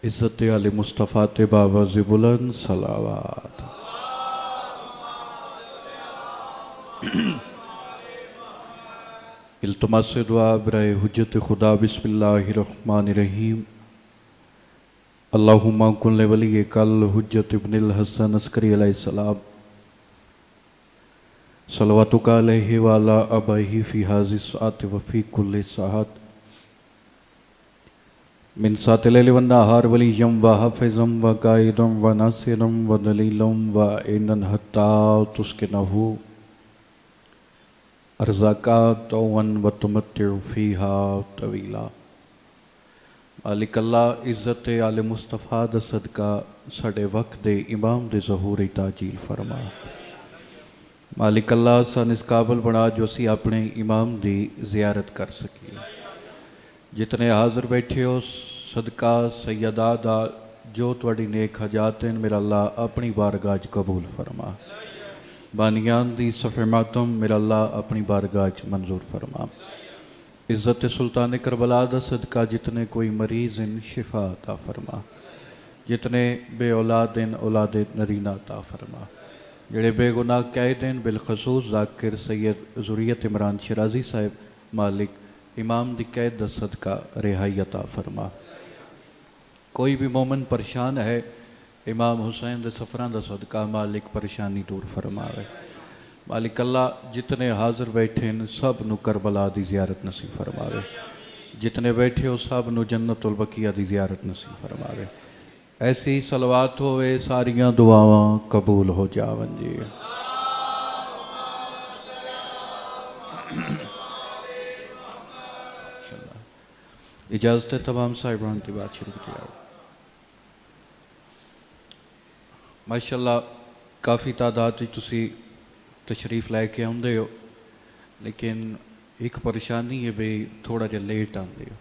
عزت علی مصطفیٰ تے باواز بلند صلوات۔ التماس دعا برائے حجت خدا۔ بسم اللہ الرحمن الرحیم۔ اللہم کن لولی کل حجت ابن الحسن عسکری علیہ السلام صلواتک علیہ وعلا ابائہ فی ہذی الساعۃ وفی کل ساعۃ من ساعۃ اللیل والنہار ولیم وحافظا وقائدا وناصرا ودلیلا وعینا حتی تسکنہ ارزاقا طوعا وتمتع فیہا طویلا۔ مالک اللہ عزت آل مصطفیٰ دا صدقہ ساڑے وقت دے امام دے ظہور تاجیل فرما۔ مالک اللہ سان اس قابل بنا جو اسی اپنے امام دی زیارت کر سکیے۔ جتنے حاضر بیٹھے ہو صدقہ سیدہ دا جو تواڈی نیک حاجات ہیں میرا اللہ اپنی بارگاہ قبول فرما۔ بانیان دی صفحہ ماتم میرا اللہ اپنی بارگاہ منظور فرما۔ عزت سلطان کربلا دا صدقہ جتنے کوئی مریض ان شفا عطا فرما۔ جتنے بے اولاد ان اولاد نرینہ عطا فرما۔ جڑے بے گناہ قید ہیں بالخصوص ذاکر سید ذریت عمران شرازی صاحب مالک امام دی قید دا صدقہ رہائی عطا فرما۔ کوئی بھی مومن پریشان ہے امام حسین دے سفران دا صدقہ مالک پریشانی دور فرماوے۔ مالک اللہ جتنے حاضر بیٹھے ہیں سب نو کربلا دی زیارت نصیب فرماوے۔ جتنے بیٹھے ہو سب نو جنت البقیہ دی زیارت نصیب فرماوے۔ ایسی صلوات ہوئے ساریاں دعاواں قبول ہو جاون جی۔ اجازت ہے تمام صاحبان کی بات شروع کی جاؤ۔ ماشاءاللہ کافی تعداد تسی تشریف لے کے آندے ہو لیکن ایک پریشانی ہے بھئی تھوڑا جا لیٹ آندے ہو۔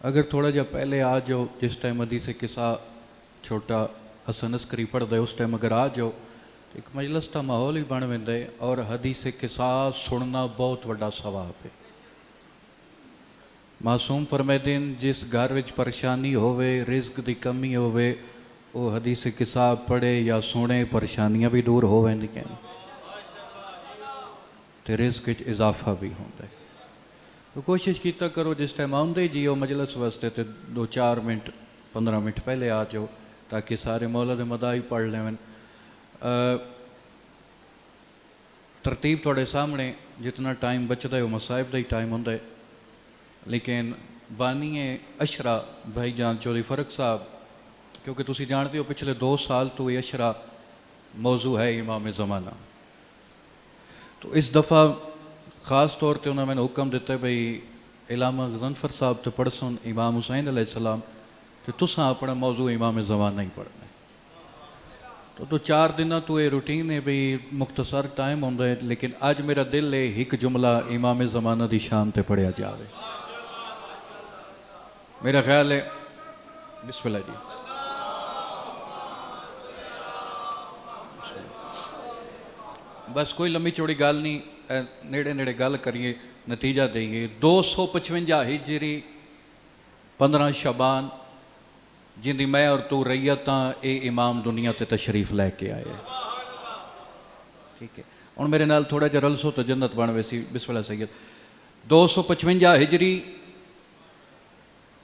اگر تھوڑا جا پہلے آ جاؤ جس ٹائم حدیث قصہ چھوٹا حسن عسکری پڑھ دے اس ٹائم اگر آ جاؤ ایک مجلس تا ماحول ہی بن ویندے اور حدیث قصہ سننا بہت بڑا ثواب ہے۔ معصوم فرمائے دین جس گھر وچ پریشانی ہوئے رزق دی کمی ہوئے وہ حدیث قصہ پڑھے یا سنے پریشانیاں بھی دور ہوئے نہیں تے رزق وچ اضافہ بھی ہوندے۔ تو کوشش کیتا کرو جس ٹائم آؤندے جیو مجلس واسطے تے 2-4 منٹ 15 منٹ پہلے آ جاؤ تاکہ سارے مولا دے مدائی پڑھ لیں۔ ترتیب تھوڑے سامنے جتنا ٹائم بچتا ہے وہ مصائب دا ہی ٹائم ہوندے لیکن بانی اشرا بھائی جان چودھری فرق صاحب کیونکہ تسی جانتے ہو پچھلے 2 سال تو یہ اشرا موضوع ہے امام زمانہ، تو اس دفعہ خاص طور تے انہوں نے حکم دیتا ہے بھئی علامہ غضنفر صاحب تے پڑھسن امام حسین علیہ السلام کہ تساں اپنا موضوع امام زمانہ ہی پڑھنا ہے۔ تو 4 دنوں تو یہ روٹین ہے بھئی مختصر ٹائم ہوندہ ہے لیکن آج میرا دل ہے ایک جملہ امام زمانہ دی شان تے پڑھیا جاوے۔ میرا خیال ہے بسم اللہ جی۔ بس کوئی لمبی چوڑی گل نہیں نیڑے نیڑے گل کریے نتیجہ دئیے۔ 255 ہجری 15 شعبان جن دی میں اور تو ریتاں اے امام دنیا تے تشریف لے کے آئے۔ ٹھیک ہے اور میرے نال تھوڑا جا رلسو تو جنت بن ویسی۔ بسم اللہ سید۔ 255 ہجری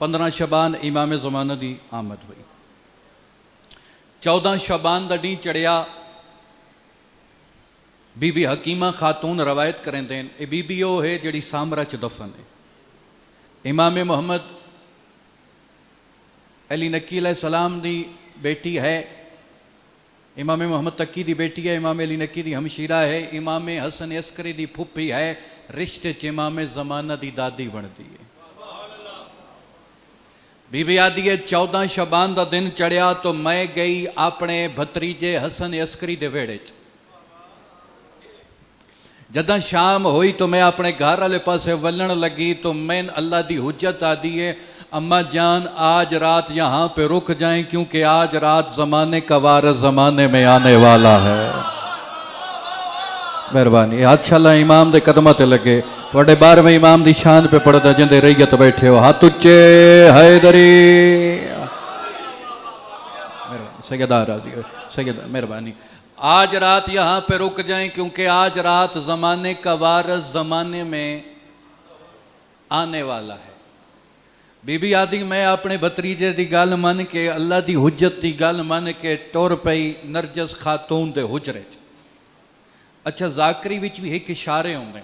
15 شعبان امام زمانہ دی آمد ہوئی۔ 14 شعبان دا ڈی چڑھیا بی بی حکیمہ خاتون روایت کریں دین اے بی بی او ہے جڑی سامرہ چ دفن ہے۔ امام محمد علی نکی علیہ السلام دی بیٹی ہے، امام محمد تقی دی بیٹی ہے، امام علی نکی دی ہمشیرہ ہے، امام حسن عسکری دی پھپھی ہے، رشتے چ امام زمانہ دی دادی بن دی ہے۔ بی بی آدھی ہے 14 شعبان دا دن چڑھیا تو میں گئی اپنے بھتریجے حسن عسکری دے ویڑے چ۔ جداں شام ہوئی تو میں اپنے گھر والے پاسے ولن لگی تو میں اللہ دی حجت آدھی ہے اماں جان آج رات یہاں پہ رک جائیں کیونکہ آج رات زمانے کا وارث زمانے میں آنے والا ہے۔ مہربانی ہاتھ شاء اللہ امام دے قدمہ تے لگے توڑے 12ویں امام دی شان پہ پڑھدا جندے ریت بیٹھے ہو ہاتھ اچے حیدری سیدہ راضی ہو سیدہ مہربانی. آج رات یہاں پہ رک جائیں کیونکہ آج رات زمانے کا وارث زمانے میں آنے والا ہے. بی بی آدھی میں اپنے بھتریجے دی گل من کے اللہ دی حجت دی گل من کے ٹر پئی نرجس خاتون دے حجرے چ. اچھا ذاکری وچ بھی ایک اشارے ہوندے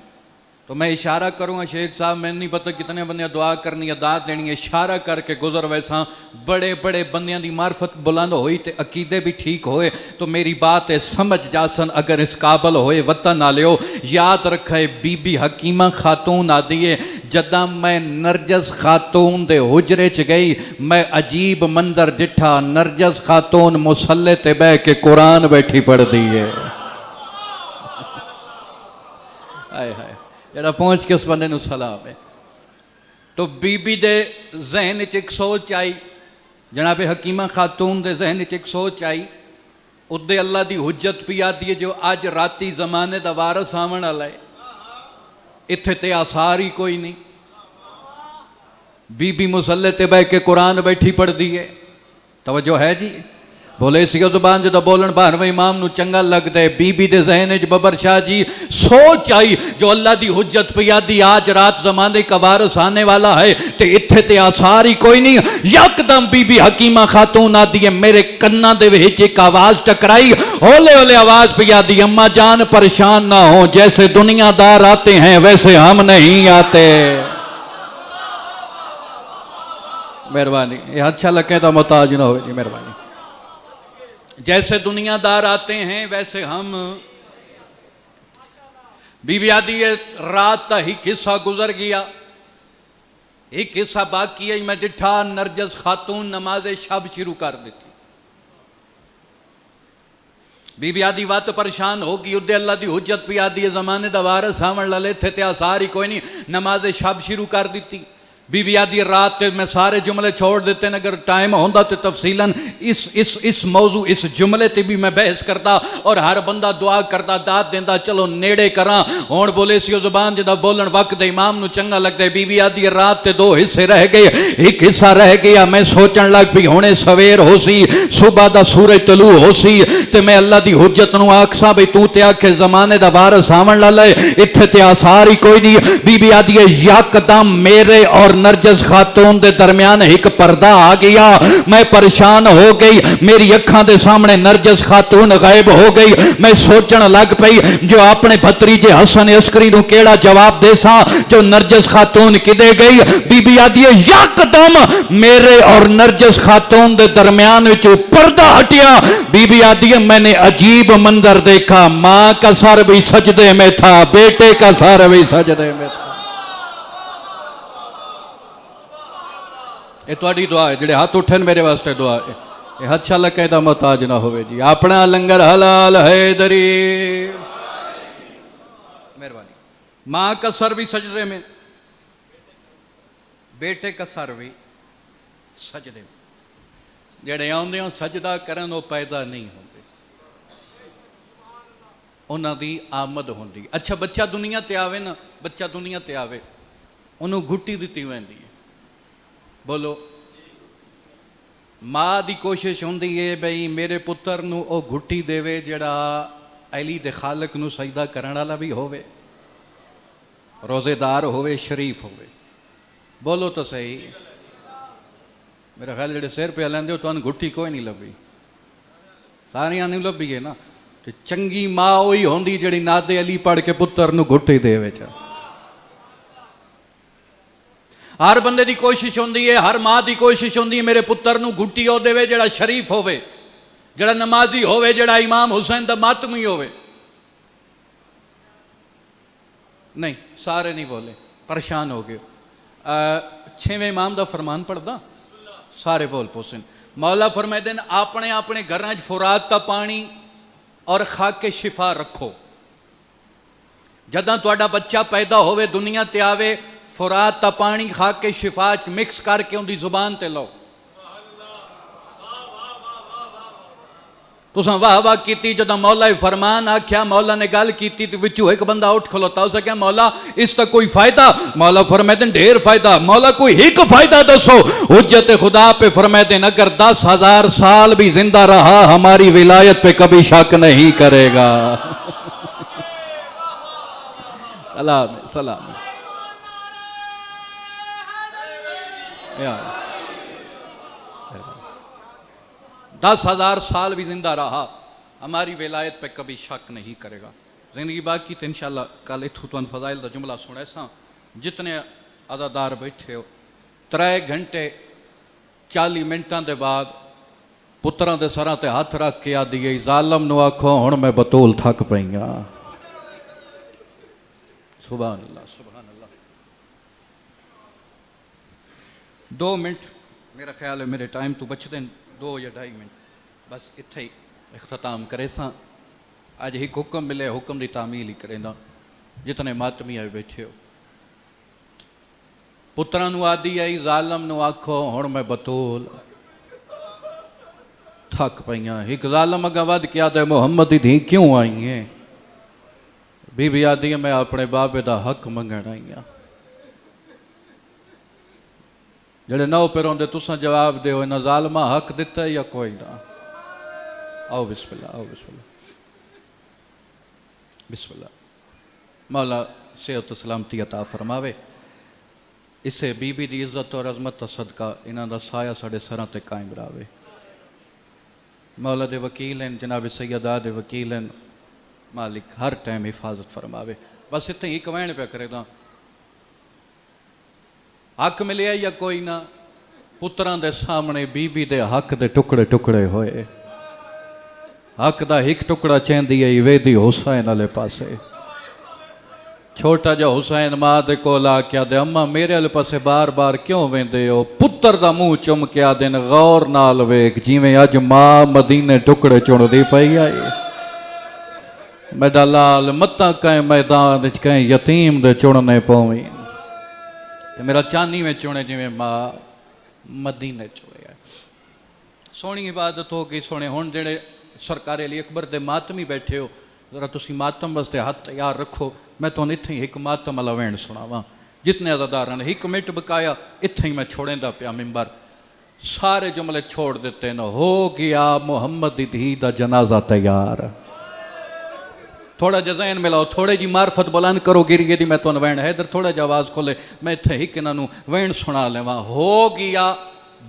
تو میں اشارہ کروں گا شیخ صاحب میں نہیں پتہ کتنے بندے دعا کرنی ہے داد دینی ہے اشارہ کر کے گزر ویسا بڑے بڑے بندیاں دی معرفت بلند ہوئی تے عقیدے بھی ٹھیک ہوئے تو میری بات ہے سمجھ جاسن اگر اس قابل ہوئے وطن نہ لیو. یاد رکھے بی بی حکیمہ خاتون آدھی ہے جدہ میں نرجس خاتون دے حجرے چ گئی میں عجیب منظر ڈٹھا. نرجس خاتون مصلے تے بہ کے قرآن بیٹھی پڑھ دی ہے. آئے ہائے جڑا پہنچ کے اس بندے نو سلام ہے. تو بی بی دے ذہن چ ایک سوچ آئی جناب حکیمہ خاتون دے ذہن چ ایک سوچ آئی ادے اللہ دی حجت پی آدھی ہے جو اج راتی زمانے دا وارث آون والا ہے اتھے تے آثار ہی کوئی نہیں. بی بی مصلے تے بیٹھ کے قرآن بیٹھی پڑھ دی ہے. توجہ ہے جی بولے سی زبان جدہ بولن بارہویں امام نو چنگا لگ دے. بی بی دے ذہن وچ ببر شاہ جی سوچ آئی جو اللہ دی حجت پہ یادی آج رات زمانے کا وارث آنے والا ہے تے اتھے تے آثار ہی کوئی نہیں. یکدم بی بی حکیمہ خاتون آدھی ہے میرے کناں دے وچ ایک آواز ٹکرائی ہولے ہولے آواز پہ یادی اماں جان پریشان نہ ہو جیسے دنیا دار آتے ہیں ویسے ہم نہیں آتے. مہربانی یہ اچھا لگے تو محتاج نہ ہوئے جی مہربانی. جیسے دنیا دار آتے ہیں ویسے ہم. بی بی آدھی ہے رات تا ہی قصہ گزر گیا ایک قصہ باقی ہے میں ڈٹھا نرجس خاتون نماز شب شروع کر دیتی. بی بی آدھی وات پریشان ہوگی ادھے اللہ دی حجت بھی آدھی ہے زمانے دا وارث آون لالے تھے تے آثار ہی کوئی نہیں. نماز شب شروع کر دیتی. بی بی آدھی رات تے میں سارے جملے چھوڑ دیتے ہیں اگر ٹائم ہوندہ تے تفصیلاً اس موضوع اس جملے تے بھی میں بحث کرتا اور ہر بندہ دعا کرتا داد دیندہ چلو نیڑے کراں. ہون بولے سی زبان جدہ بولن وقت دے امام نو چنگا لگ دے. بی بی آدھی رات تے 2 حصے رہ گئے ایک حصہ رہ گیا میں سوچن لگ بھی ہونے سویر ہو سی صبح دا سورج طلوع ہو سی تے میں اللہ دی حجت نو آکساں بھی تو تے آکھے زمانے دا وارث آون لالے اتھے تے آثار ہی کوئی نہیں. بی بی آدھی یکدم میرے اور نرجس خاتون دے درمیان ایک پردہ آ گیا. میں پریشان ہو گئی میری اکھاں دے سامنے نرجس خاتون غائب ہو گئی. میں سوچن لگ پئی جو اپنے بھتریجے حسن عسکری نو کیڑا جواب دے سا جو نرجس خاتون کدے گئی. بی بی آدھی یکدم میرے اور نرجس خاتون دے درمیان وچ پردہ ہٹیا. بی بی آدھی میں نے عجیب منظر دیکھا ماں کا سر بھی سجدے میں تھا بیٹے کا سر بھی سجدے میں تھا. یہ تواڈی دعا ہے جڑے ہاتھ اٹھن میرے واسطے دعا ہے یہ اچھا لگے دا محتاج نہ ہوئے جی. اپنا لنگر حلال ہے دری مہربانی. ماں کا سر بھی سجدے میں بیٹے کا سر بھی سجدے میں. جڑے آندے ہوں سجدہ کرن وہ پیدا نہیں ہوندے انہاں دی آمد ہوندی. اچھا بچہ دنیا تے آوے نا بچہ دنیا تے آوے انہوں گھٹی دیتی ویندی ہے. بولو ماں دی کوشش ہوندی ہے بھئی میرے پتر نو او گھٹی دے وے جڑا علی دے خالق نو سجدہ کرن والا بھی ہووے روزے دار ہووے شریف ہووے. بولو تو صحیح میرا خیال جڑے سر پہ لیندے ہو تو ان گھٹی کوئی نہیں لبھی ساریاں نہیں لبھی ہے نا. تو چنگی ماں ہوئی ہوندی جڑی ناد علی پڑھ کے پتر نو گھٹی دے وے. ہر بندے دی کوشش ہوندی ہے ہر ماں دی کوشش ہوندی ہے میرے پتر نو گھٹی ہو دے وے جڑا شریف ہووے جڑا نمازی ہووے جڑا امام حسین دا ماتمی ہووے. نہیں سارے نہیں بولے پریشان ہو گئے. 6ویں امام دا فرمان پڑھ دا سارے بول پوسن. مولا فرمائے دین اپنے اپنے گھراں وچ فرات دا پانی اور خاک شفا رکھو. جداں تہاڈا بچہ پیدا ہووے دنیا تے آوے فرات تا پانی خاک کے شفا مکس کر کے ان دی زبان تے لو. تساں واہ واہ کیتی جدوں مولا فرمان آکھیا مولا نے گل کیتی تے وچوں ایک بندہ اٹھ کھلوتا اس کہا مولا اس کا کوئی فائدہ؟ مولا فرمائے ڈھیر فائدہ۔ مولا کوئی ایک فائدہ دسو۔ حجت خدا پہ فرمائے اگر 10,000 سال بھی زندہ رہا ہماری ولایت پہ کبھی شک نہیں کرے گا۔ سلام سلام 10,000 سال بھی زندہ رہا ہماری ولایت پہ کبھی شک نہیں کرے گا۔ زندگی باقی تو انشاءاللہ کل اتھو تو فضائل دا جملہ سنے ساں۔ جتنے عزادار بیٹھے ہو 3 گھنٹے 40 منٹاں دے بعد پتراں دے سراں تے ہاتھ رکھ کے آدھی ظالم نو آکھو ہن میں بطول تھک پئیاں۔ سبحان اللہ سبحان اللہ۔ 2 منٹ میرا خیال ہے میرے ٹائم تو بچ دیں 2 یا 2.5 منٹ بس اتھے ہی اختتام کرے ساں۔ آج ایک حکم ملے حکم دی تعمیل ہی کریں نا۔ جتنے ماتمی آئے بیٹھے ہو پتران نو آدھی آئی ظالم نو آکھو ہن میں بطول تھک پئیاں۔ ایک ظالم اگا ود کیا دے محمد دی کیوں آئی ہیں؟ بی بی آدھی ہے میں اپنے بابے دا حق منگن آئی ہیں۔ جڑے نو پیروں دے تساں جواب دے ہوئے نہ ظالمہ حق دیتا ہے یا کوئی نہ؟ آؤ بسم اللہ آؤ بسم اللہ بسم اللہ۔ مولا صحت و سلامتی عطا فرماوے۔ اسے بی بی دی عزت اور عظمت صدقہ انہاں دا سایہ ساڑے سراں تے قائم راوے۔ مولا دے وکیل ہیں جناب سیدہ دے وکیل ہیں مالک ہر ٹائم حفاظت فرماوے۔ بس اتنے ہی کوین پہ کرے دا حق ملیا یا کوئی نہ؟ پتران دے سامنے بی بی دے حق دے ٹکڑے ٹکڑے ہوئے۔ حق دا ایک ٹکڑا چیندی ہے ویدی حسین علیہ پاسے۔ چھوٹا جا حسین ماں دے کو لا کیا دے اماں میرے علیہ پاسے بار بار کیوں ویندے ہو؟ پتر دا منہ چم کیا دن غور نال ویک جیویں اج ماں مدینے ٹکڑے چن دی پئی آئی۔ میڈا لال متاں کہیں میدان کہیں یتیم دے چننے پویں میرا چانی میں چونے جی میں ماں مدینے چوڑے آئے۔ سونی عبادت ہو گئی سونے ہون جڑے سرکار علی اکبر دے ماتمی بیٹھے ہو ذرا تسی ماتم بس دے ہاتھ تیار رکھو۔ میں تو اتھے ہی ایک ماتم اللہ وین سناواں جتنے عزاداران ایک منٹ بکایا اتھے ہی میں چھوڑیں دا پیا ممبر سارے جملے چھوڑ دیتے نہ ہو گیا محمد دی دھی دا جنازہ تیار۔ تھوڑا جزین ملاؤ تھوڑے جی معرفت بلند کرو گریے دی میں تو وین حیدر تھوڑا جا آواز کھولے میں تھے ہی کہ نانو وین سنا لے وہاں ہو گیا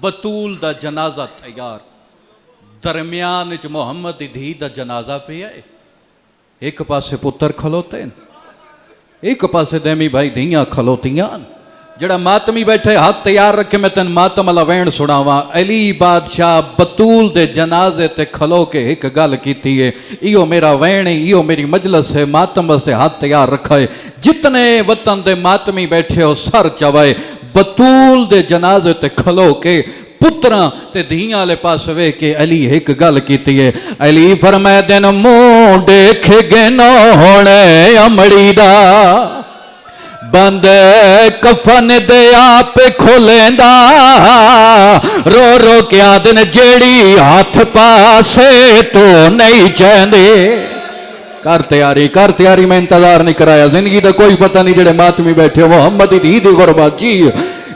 بطول دا جنازہ تیار۔ درمیان جو محمد دی دھی دا جنازہ پہ ہے ایک پاسے پتر کھلوتے ایک پاسے دیمی بھائی دھیاں کھلوتیاں۔ جڑا ماتمی بیٹھے ہاتھ تیار رکھے میں تن ماتم اللہ وین سناواں۔ علی بادشاہ بطول دے جنازے تے کھلو کے ایک گل کیتی ہے ایو میرا وین ہے ایو میری مجلس ہے ماتم بس دے ہاتھ تیار رکھا ہے۔ جتنے وطن دے ماتمی بیٹھے ہو سر چوائے بطول دے جنازے تے کھلو کے پتراں تے دھیاں لے پاس وے کے علی ایک گل کیتی ہے۔ علی فرمائے دن منہ دیکھ گے نہ ہونے امڑی دا بند کفن دے آپ کھولیں دا رو رو کے آدن جیڑی ہاتھ پاسے تو نہیں چاہندے۔ کر تیاری میں انتظار نہیں کرایا زندگی دا کوئی پتہ نہیں جڑے ماتمی بیٹھے محمد دی دی غربت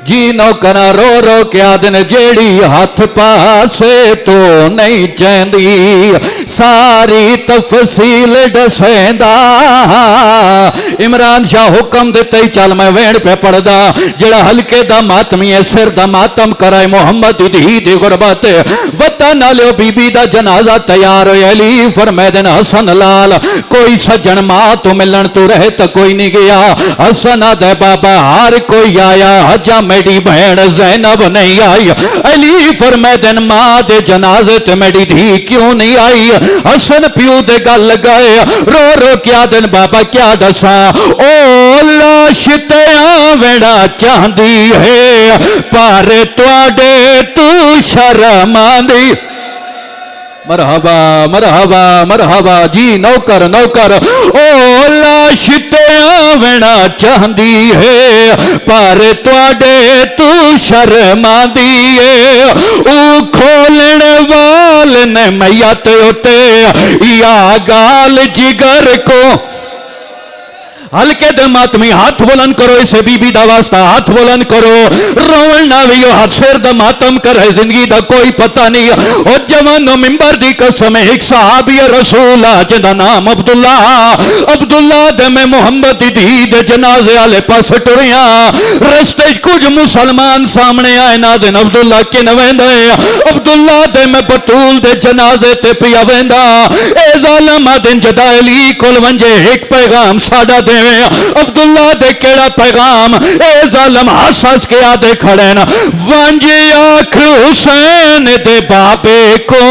جی نو کنا رو رو کے آدن جیڑی ہاتھ پاسے تو نہیں چاہندی ساری تفصیل دسیندا عمران شاہ حکم دیتے ہی چل میں وین پہ پڑھ دا جڑا ہلکے دا ماتمی ہے سر دا ماتم کرائے محمد دی دی غربت وطن لیو بی بی دا جنازہ تیار ہوئے علی فرمائے دن حسن لال کوئی سجن ماں تو ملن تو رہے تا کوئی نہیں گیا حسن دے بابا ہر کوئی آیا حجا میری بہن زینب نہیں آئی علی فرمائے دن ماں دے جنازے تے میری دھی کیوں نہیں آئی حسن پیو دے گل گئے رو رو کیا دن بابا کیا دسا او لاش تیاں ویڑا چاندی ہے پر توڑے تو شرماندی مرحبا مرحبا مرحبا جی نوکر او لاش تیاں ویڑا چاندی ہے پر توڑے تو شرماندی ہے او کھولن والے نے میت ہوتے یا گال جگر کو ہلکے دے ماتمی ہاتھ بلند کرو اسے بی بی دا واسطہ ہاتھ بلند کرو روڑ نہ بھی ہاتھ سر دا ماتم کرے زندگی دا کوئی پتہ نہیں اور جوانو ممبر دی قسم ایک صحابی رسول جنہ نام عبداللہ دے میں محمد دی دے جنازے آلے پاس ٹریاں رستے کچھ مسلمان سامنے آئے نا دن عبداللہ کن ویندے عبداللہ دے میں بطول دے جنازے تے پیا ویندا اے ظالم دن جدائلی کل ونجے ایک پیغام ساڑا دے عبداللہ دے کیڑا پیغام اے ظالم حساس کے آدھے کھڑے نا وانجی آکھر حسین دے بابے کو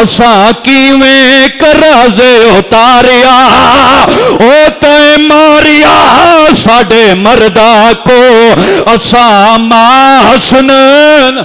اساں کیویں کرازے اتاریا ہوتا ہے ماریا ساڑے مردہ کو اساں ماں حسنین